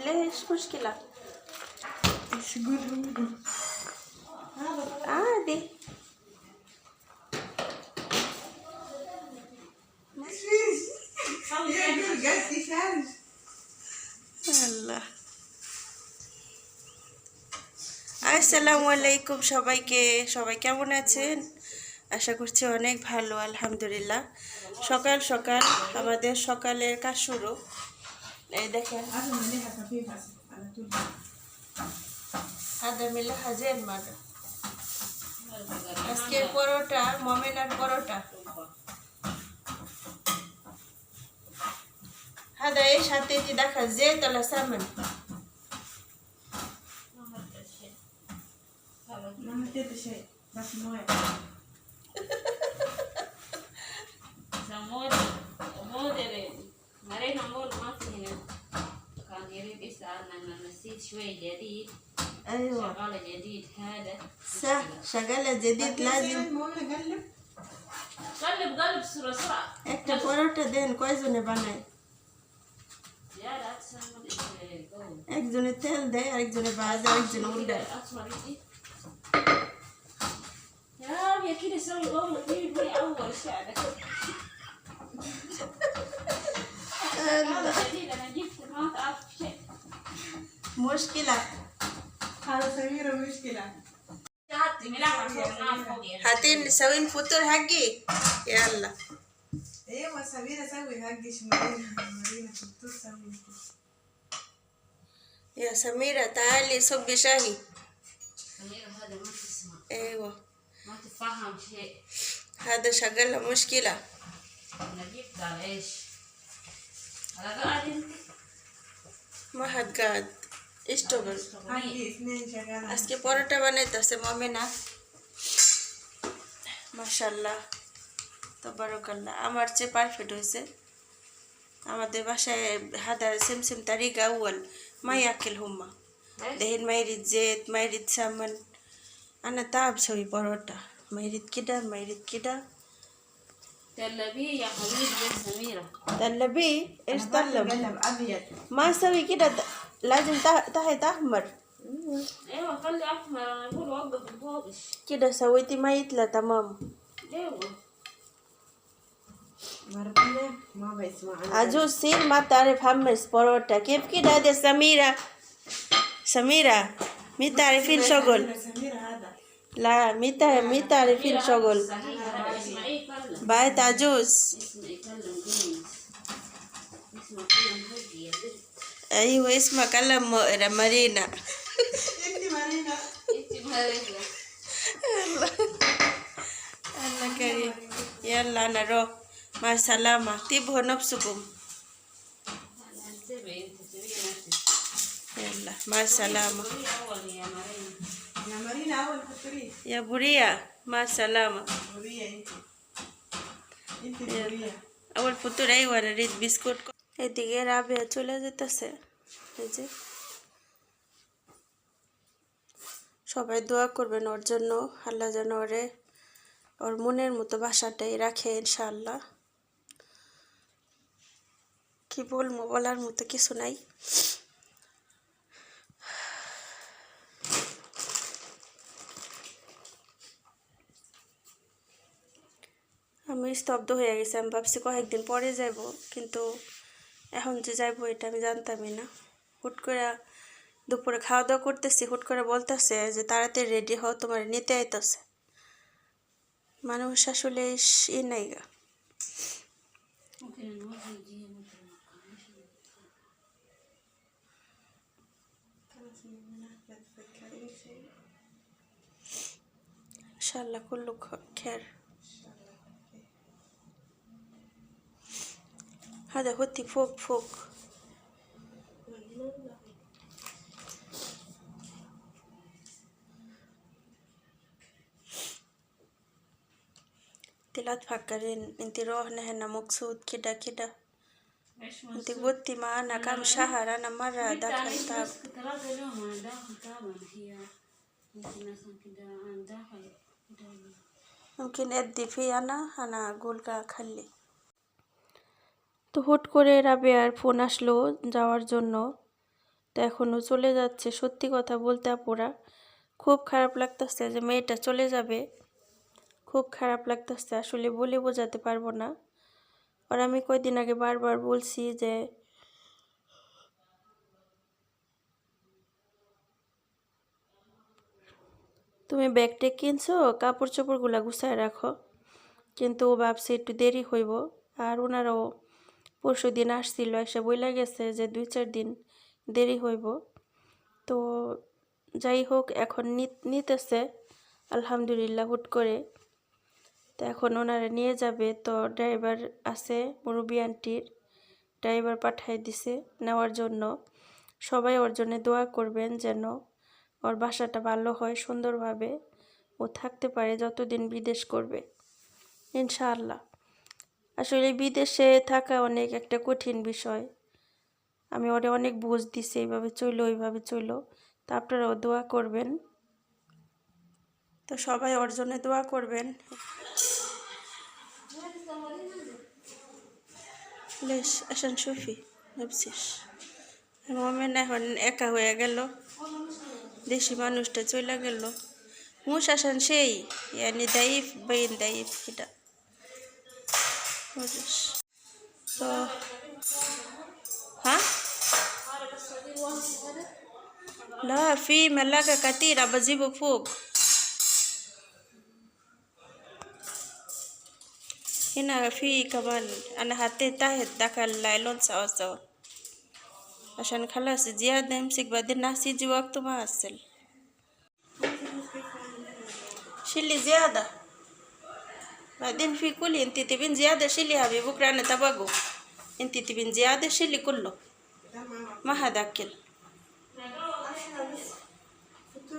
ليش مشكلة؟ ايش يقول عادي. يقول قاعد يشارج. আল্লাহ। আসসালামু আলাইকুম সবাইকে। সবাই কেমন আছেন? আশা করছি অনেক ভালো, আলহামদুলিল্লাহ। সকাল সকাল আমাদের সকালের কাজ শুরু। এই দেখেন হাদা মিলে হাজের মাদা। আজকের পরোটা, মমেনার পরোটা। هذا ايش حطيتي دخل زيت ولا سمن؟ ما حطيت شيء بس مويه. سمود مودري مرينا مول ما في هنا كان يريد يسألنا أنا نسيت شوي جديد. ايوه شغالة جديد هذا صح، شغالة جديد لازم مويه قلب. قلب بسرعة بسرعة. একটা পরোটা দেন কয়জনে বানায়? يا لا تسمد একজনে তেল দেয়, আরেকজনে ভাজে, আরেকজনে উল্টায়। أصفر يجي يا كده سوي قوم في أول شعبك. هذا جديد أنا جبت ما تعرف شيء. مشكلة. هذا سميرة مشكلة. حطي ملاحة فوق نار فوق يعني. هاتين نسوين فطور حقي. يلا ايوه سميرة سوي هقش مارينا كنتو سوي. يا سميرة تعالي صبي شاهي. سميرة هذا ما تسمع ايوه ما تفهم شيء. هذا شغلها مشكلة. أنا جبت على إيش؟ على قاعد أنت؟ ما حد قاعد اشتغل। عندي اثنين شغالة. আজকে পরোটা বানাইতেছে মমেনা। মাশাআল্লাহ তাবারাকাল্লাহ। আমার চেয়ে পারফেক্ট হয়েছে। আমাদের বাসায় হাদা সেম তারিকা আউয়াল ما ياكل هما دهين ما يريد زيت ما يريد سمن. أنا تعب سوي بروتا، ما يريد كده ما يريد كده. تلبيه يا حبيبي يا سميرة. طلبيه ايش طلب؟ قلب ابيض. ما اسوي كده، لازم تحت احمر. ايوه خلي احمر انا اقول وقف الفوقش كده سويتي ما يطلع تمام. ايوه مربية ما بيسمع. عجوز سير ما تعرف حمص بروتا كيف كده؟ هذا سميرة مي تعرفين شغل؟ سميرة هذا. لا مي تعرفين شغل. صحيح هذا اسمعي يكلم بايت عجوز. اسمع يكلم جيمس اسمع كلم هدي يا بنت. ايوه اسمع كلام مارينا. انت مارينا. انت مهرجة الله كريم. يلا انا روح مع السلامة. طيبوا نفسكم. انتبهي انت تبي نفسك. يلا مع السلامة. قولي اول يا مريم. يا مارينا اول فطرية. يا بوريا مع السلامة. بورية انت بورية. أول فطور أيوة نريد بسكوت. এদিকে রাবেয়া চলে যেতেছে। এই যে সবাই দোয়া করবেন ওর জন্য, আল্লাহ যেন ওরে ওর মনের মতো বাসাটাই রাখে ইনশাআল্লাহ। কি বলবো, বলার মতো কিছু নাই। আমি স্তব্ধ হয়ে গেছি। আমি ভাবছি কয়েকদিন পরে যাব, কিন্তু এখন যে যাইবো এটা আমি জানতামই না। হুট করে দুপুরে খাওয়া দাওয়া করতেছি, হুট করে বলতেছে যে তাড়াতাড়ি রেডি হও, তোমার নিতে আইতেছে। মানুষ আসলে নাই গা। ممكن نروح نجي ممكن ইনশাআল্লাহ কুল্লু খের। هذا هوتي فوق لا تفكرين انت روحنا هنا مقصود كده. ايش انت قلتي معانا كم شهر، انا مرة داخل تاب. بس 3 يوم انا داخل تعبان هي ممكن مثلا كده انا داخل كده. ممكن ادي فيه انا اقول خلي। তো হুট করে রাবেয়ার ফোন আসলো যাওয়ার জন্য। তো এখনও চলে যাচ্ছে। সত্যি কথা বলতে আপুরা খুব খারাপ লাগতেছে যে মেয়েটা চলে যাবে, খুব খারাপ লাগতেছে, আসলে বলে বোঝাতে পারবো না। আর আমি কয়দিন আগে বারবার বলছি যে তুমি ব্যাগটা কিনছো, কাপড় চোপড়গুলা গুছায় রাখো, কিন্তু ও ভাবছে একটু দেরি হইব। আর ওনারাও পরশু দিন আসছিল, এসে বইলা গেছে যে 2-4 দিন দেরি হইব। তো যাই হোক, এখন নিতেছে আলহামদুলিল্লাহ হুট করে। তো এখন ওনারা নিয়ে যাবে, তো ড্রাইভার আছে মুরব্বি আন্টির, ড্রাইভার পাঠিয়ে দিছে নেওয়ার জন্য। সবাই ওর জন্য দোয়া করবেন যেন ওর বাসাটা ভালো হয়, সুন্দরভাবে ও থাকতে পারে যতদিন বিদেশ করবে ইনশাআল্লাহ। আসলে বিদেশে থাকা অনেক একটা কঠিন বিষয়। আমি ওরে অনেক বুঝ দিছি, এইভাবে চইলো ওইভাবে চইলো। তা আপনারাও দোয়া করবেন। তো সবাই ওর জন্য দোয়া করবেন। ليش عشان شوفي نفسش মোমেন এখন একা হয়ে গেল, দেশি মানুষটা চলে গেল। مش عشان شيء يعني ضعيف باين ضعيف كده مش তো ها لا في ملاقة كتيرة بجيبه فوق هنا في كمان. أنا حطيت تحت داك اللايلون سوا سوا عشان خلاص زيادة يمسك بعدين الناس يجي وقته ما أصل شيلي زيادة بعدين في كل انت تبين زيادة شيلي يا حبيبي بكرة أنا تبقوا انت تبين زيادة شيلي كله ما هداكل.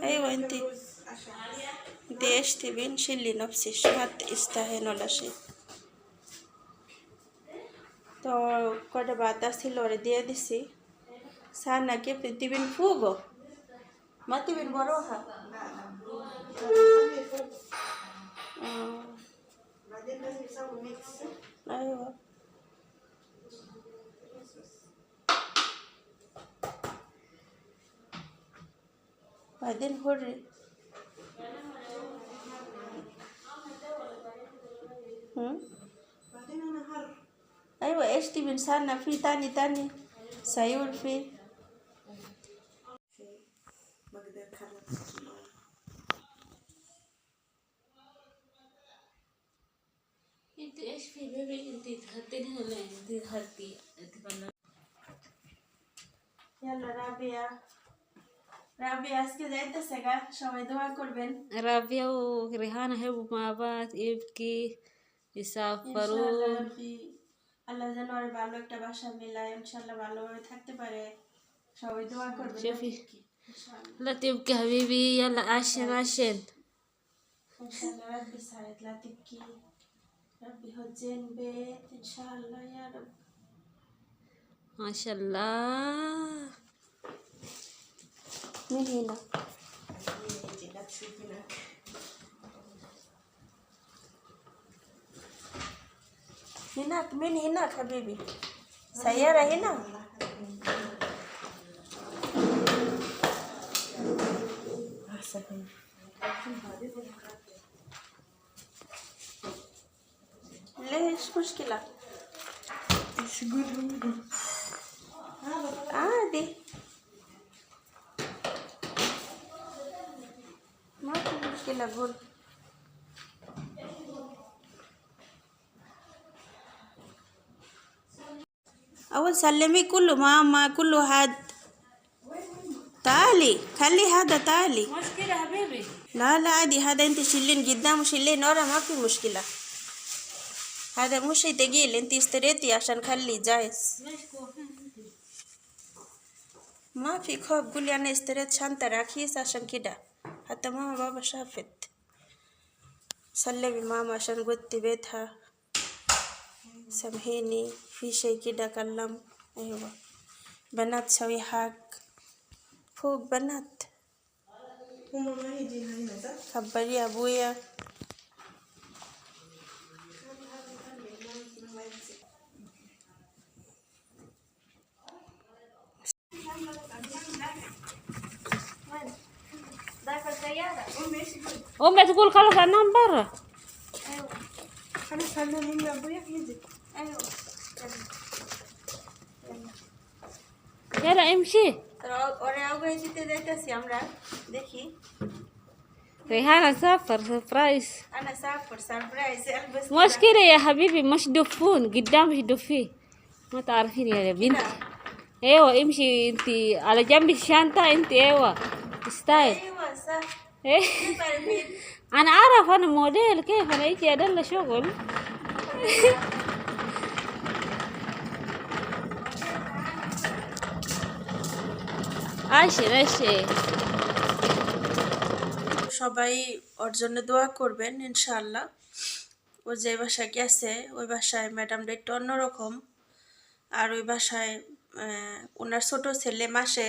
أيوة انت ايش تبين شيلي نفسك ما تستاهل ولا شيء. তো কটা বাতা ছিল ওরে দিয়ে দিছি। সার না কে দিবেন ফুগো মা দিবেন বড় হা ايوه بعدين هوري بعدين انا هر ايوه ايش تبين سارنا في تاني سيول في بقدر خلص انت ايش في بيبي؟ انت تهدين هنا، انت تهدي تبنى. يلا رابيا আজকে যাইতেছে গা, সবাই দোয়া করবেন رابية وريهانة هربوا مع بعض يبكي ইনশাআল্লাহ। يسافرون. রাব্বি আল্লাহ যেন আর ভালো একটা বাসা মিলায়, ইনশাআল্লাহ ভালোভাবে থাকতে পারে। সবাই দোয়া করবেন شوفي ইনশাআল্লাহ। لا تبكي حبيبي، يلا عشان ইনশাআল্লাহ ربي يساعد لا تبكي، ربي يهجين بيت ইনশাআল্লাহ يا رب। ما شاء الله. مين هنا؟ لا تشوفي لك هناك مين هناك حبيبي؟ سيارة هنا؟ ليش مشكلة؟ ايش يقول عادي ما في مشكلة قول. أول سلمي كله ماما كله هاد تعالي خلي هذا تعالي. مشكلة حبيبي. لا عادي، هذا انت شيلين قدام وشيلين ورا ما في مشكلة. هذا مش شيء تقيل، انت اشتريتي عشان خلي جايز. ليش كوفين؟ ما في خوف، قولي أنا اشتريت شنطة رخيصة عشان كده، حتى ماما بابا شافت. سلمي ماما عشان قلت بيتها سامحيني في شيء كده كلم. أيوة بنات سوي حق فوق بنات. هم ما يجي هنا ده خبري أبويا. سيارة. أمي تقول خلاص أنام برا. أيوة خلاص خلينا نملى أبويا يجي. أيوة يلا امشي. ওরে আগে যেতে যাইতাছি আমরা দেখি ريحانة سافر سربرايز. انا سافر سربرايز البس مشكلة يا حبيبي مش دفون قدام مش دفيه ما تعرفين يا بنت. ايوه امشي انت على جنب الشنطة انت ايوه ستايل. ايوه صح ايه انا اعرف انا موديل كيف انا اجي ادل شغل. عايشة সবাই ওর জন্য দোয়া করবেন ইনশাআল্লাহ। ও যে বাসায় গেছে ওই বাসায় ম্যাডামটা একটু অন্যরকম। আর ওই বাসায় ওনার ছোট ছেলে মাসে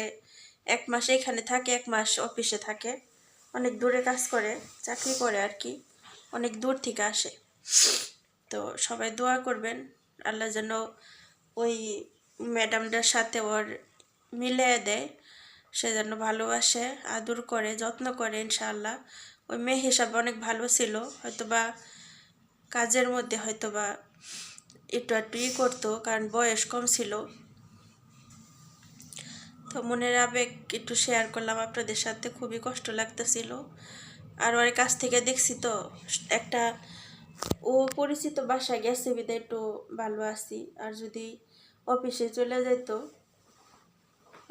1 মাস এখানে থাকে 1 মাস অফিসে থাকে। অনেক দূরে কাজ করে চাকরি করে আর কি, অনেক দূর থেকে আসে। তো সবাই দোয়া করবেন আল্লাহ যেন ওই ম্যাডামটার সাথে ওর মিলিয়ে দেয়, সে যেন ভালোবাসে আদর করে যত্ন করে ইনশাআল্লাহ। ওই মেয়ে হিসাবে অনেক ভালো ছিল, হয়তোবা কাজের মধ্যে হয়তোবা একটু একটু করতো কারণ বয়স কম ছিল। তো মনের আবেগ একটু শেয়ার করলাম আপনাদের সাথে, খুবই কষ্ট লাগতেছিল। আর ওর কাছ থেকে দেখছি তো একটা ও পরিচিত বাসায় গেছে বিদায় একটু ভালো আছি। আর যদি অফিসে চলে যেত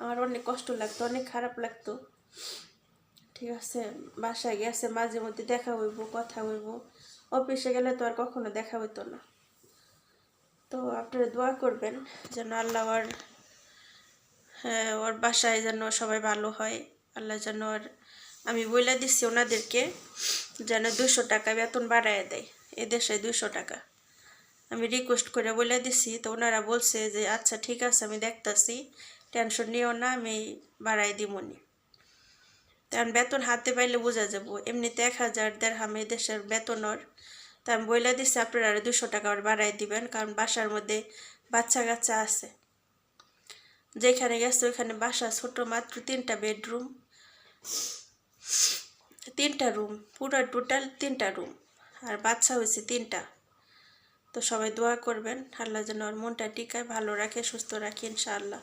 আমার অনেক কষ্ট লাগতো, অনেক খারাপ লাগতো। ঠিক আছে, বাসায় গেছে মাঝে মধ্যে দেখা হইব, কথা হইব, অফিসে গেলে তো আর কখনো দেখা হইতো না। তো আপনারা দোয়া করবেন যেন আল্লাহ ওর বাসায় যেন সবাই ভালো হয়, আল্লাহ যেন আমি বলে দিচ্ছি ওনাদেরকে যেন 200 টাকা বেতন বাড়ায় দেয়, এদেশে 200 টাকা আমি রিকোয়েস্ট করে বলে দিছি। তো ওনারা বলছে যে আচ্ছা ঠিক আছে আমি দেখতেছি, টেনশন নিও না, আমি বাড়াই দিমনি। কারণ বেতন হাতে পাইলে বোঝা যাব, এমনিতে 1000 দিরহাম দেশের বেতন ওর। তা আমি বলে দিচ্ছি আপনারা 200 টাকা ওর বাড়াই দিবেন, কারণ বাসার মধ্যে বাচ্চা কাচ্চা আছে। যেখানে গেছে ওইখানে বাসা ছোট, মাত্র 3টা বেডরুম, 3টা রুম, পুরো টোটাল 3টা রুম, আর বাচ্চা হয়েছে 3টা। তো সবাই দোয়া করবেন আল্লাহ যেন ওর মনটা টিকায় ভালো রাখে, সুস্থ রাখে ইনশাআল্লাহ।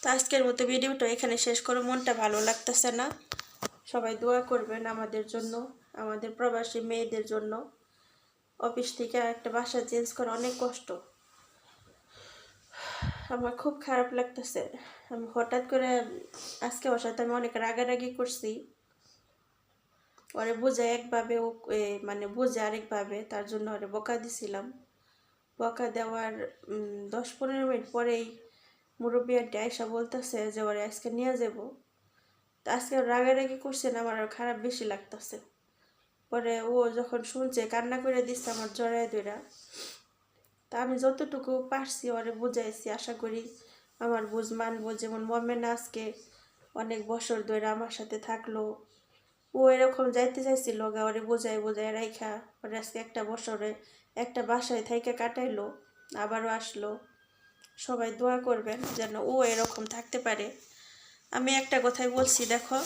তো আজকের মতো ভিডিওটা এখানে শেষ করে, মনটা ভালো লাগতেছে না। সবাই দোয়া করবেন আমাদের জন্য, আমাদের প্রবাসী মেয়েদের জন্য। অফিস থেকে একটা বাসা চেঞ্জ করা অনেক কষ্ট, আমার খুব খারাপ লাগতেছে। আমি হঠাৎ করে আজকে ওর সাথে আমি অনেক রাগারাগি করছি, ওরে বোঝায় একভাবে ও মানে বোঝে আরেকভাবে, তার জন্য ওরে বকা দিছিলাম। বকা দেওয়ার 10-15 মিনিট পরেই মুরব্বী আন্টি আয়সা বলতেছে যে ওরে আজকে নিয়ে যাব। তো আজকে রাগারাগি করছে না, আমার খারাপ বেশি লাগতেছে। পরে ও যখন শুনছে কান্না করে দিচ্ছে আমার জড়ায় ধরা। তা আমি যতটুকু পারছি ওরে বুঝাইছি, আশা করি আমার বুঝ মানবো। যেমন মমেনা আজকে অনেক বছর ধরে আমার সাথে থাকলো, ও এরকম যাইতে চাইছিল গা, ওরে বোঝায় রাইখা ওরে আজকে একটা বছরে একটা বাসায় থাইকা কাটাইলো, আবারও আসলো। সবাই দোয়া করবেন যেন ও এরকম থাকতে পারে। আমি একটা কথাই বলছি, দেখো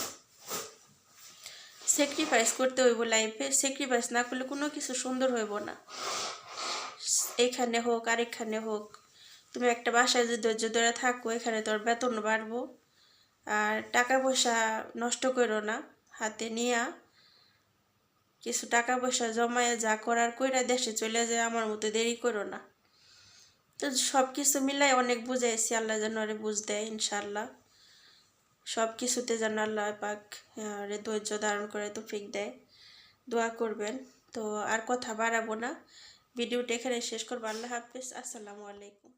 স্যাক্রিফাইস করতে হইব লাইফে, স্যাক্রিফাইস না করলে কোনো কিছু সুন্দর হইব না। এইখানে হোক আরেকখানে হোক, তুমি একটা বাসায় যদি ধৈর্য ধরে থাকো, এখানে তোর বেতন বাড়বো। আর টাকা পয়সা নষ্ট করো না, হাতে নিয়া কিছু টাকা পয়সা জমায়ে যা করার কইরা দেশে চলে যায়, আমার মতো দেরি করো না। তো সব কিছু মিলাই অনেক বুঝাইছি, আল্লাহ যেন ওরে বুঝ দেয় ইনশাআল্লাহ। সব কিছুতে যেন আল্লাহ পাক ধৈর্য ধারণ করে তৌফিক দেয়, দোয়া করবেন। তো আর কথা বাড়াবো না, ভিডিওটা এখানে শেষ করবো। আল্লাহ হাফেজ, আসসালামু আলাইকুম।